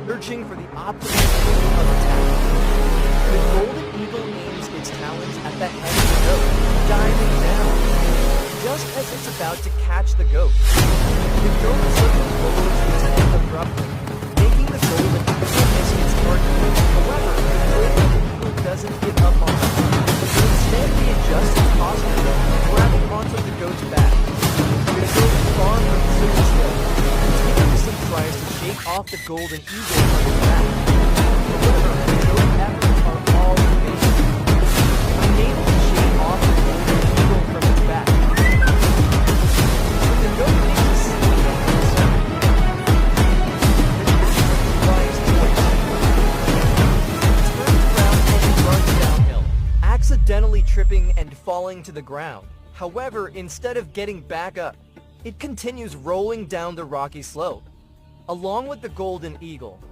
searching for the optimal angle of attack. The golden eagle aims its talons at the head of the goat, diving down. Just as it's about to catch the goat, the goat suddenly lowers its head abruptly, making the golden eagle miss its target. However, the golden eagle doesn't give up on it. Instead, he adjusts its posture, grabbing onto the goat's back. The goat, far from sitting still, continuously tries to shake off the golden eagle from its back. However, the goat's efforts are all in vain. Unable to shake off the golden eagle from its back, the goat makes a sneaking sound. The flies towards it. Turns around and runs downhill, accidentally tripping and falling to the ground. However, instead of getting back up, it continues rolling down the rocky slope. Along with the golden eagle,